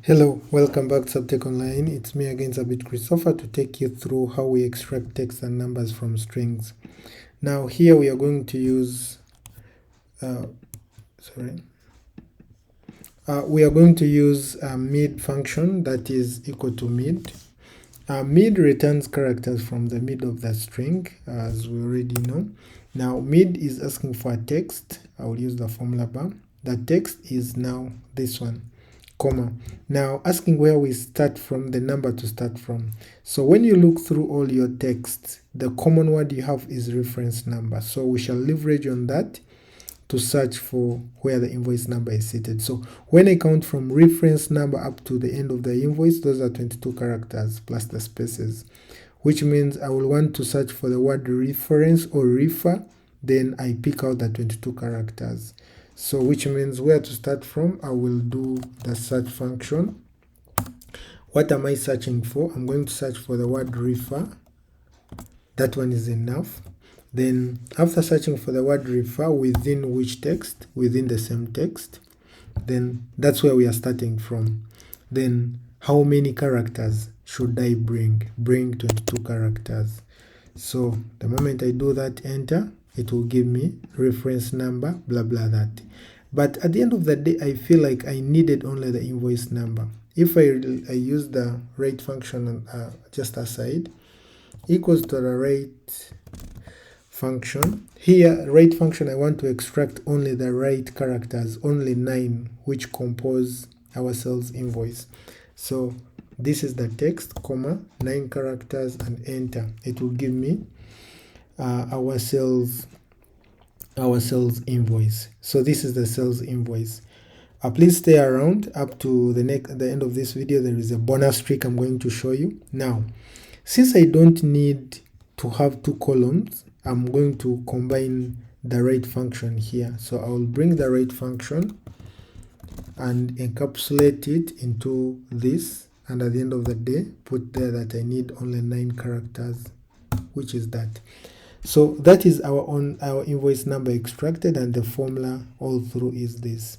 Hello, welcome back to Subtech Online. It's me again, Sabit Christopher, to take you through how we extract text and numbers from strings. Now here we are going to use mid function that is equal to mid. Mid returns characters from the mid of the string, as we already know. Now mid is asking for a text. I will use the formula bar. The text is now this one, comma. Now asking where we start from, the number to start from. So when you look through all your texts, the common word you have is reference number. So we shall leverage on that to search for where the invoice number is seated. So when I count from reference number up to the end of the invoice, those are 22 characters plus the spaces, which means I will want to search for the word reference or refer, then I pick out the 22 characters. So which means where to start from, I will do the search function. What am I searching for? I'm going to search for the word refer. That one is enough. Then after searching for the word refer, within which text? Within the same text. Then that's where we are starting from. Then how many characters should I bring? Bring 22 characters. So the moment I do that, enter, it will give me reference number, blah blah that. But at the end of the day, I feel like I needed only the invoice number. If I use the rate function just aside, equals to the rate function. Here, rate function, I want to extract only the right characters, only 9, which compose our sales invoice. So this is the text, comma, 9 characters, and enter. It will give me our sales invoice. So this is the sales invoice. Please stay around up to the end of this video. There is a bonus trick I'm going to show you. Now, since I don't need to have 2 columns, I'm going to combine the rate function here. So I will bring the rate function and encapsulate it into this, and at the end of the day, put there that I need only 9 characters, which is that. So that is our invoice number extracted, and the formula all through is this.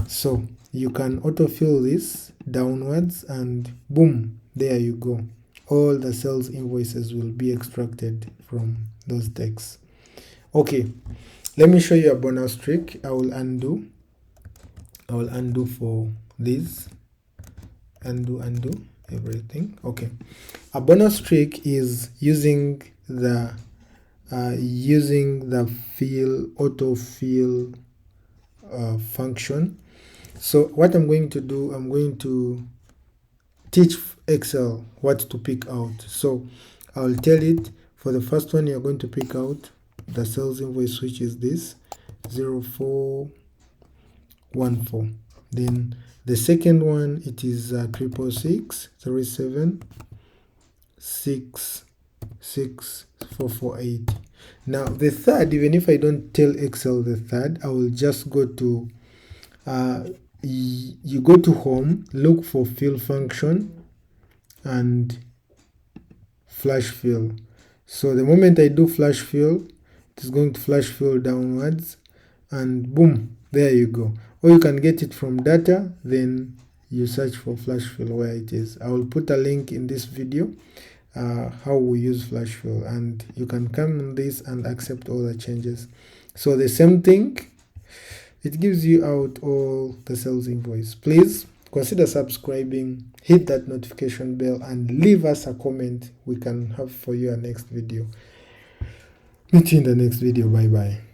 So you can autofill this downwards, and boom, there you go. All the sales invoices will be extracted from those texts. Okay, let me show you a bonus trick. I will undo for this. Undo everything. Okay, a bonus trick is using the autofill function. So what I'm going to do, I'm going to teach Excel what to pick out. So I'll tell it, for the first one, you're going to pick out the sales invoice, which is this 0414. Then the second one, it is 666 37 66448. Now the third, even if I don't tell Excel the third, I will just go to you go to home, look for fill function and flash fill. So the moment I do flash fill, it is going to flash fill downwards, and boom, there you go. Or you can get it from data, then you search for flash fill where it is. I will put a link in this video how we use flash fill, and you can come on this and accept all the changes. So the same thing, it gives you out all the sales invoice. Please consider subscribing, hit that notification bell, and leave us a comment. We can have for you a next video. Meet you in the next video. Bye bye.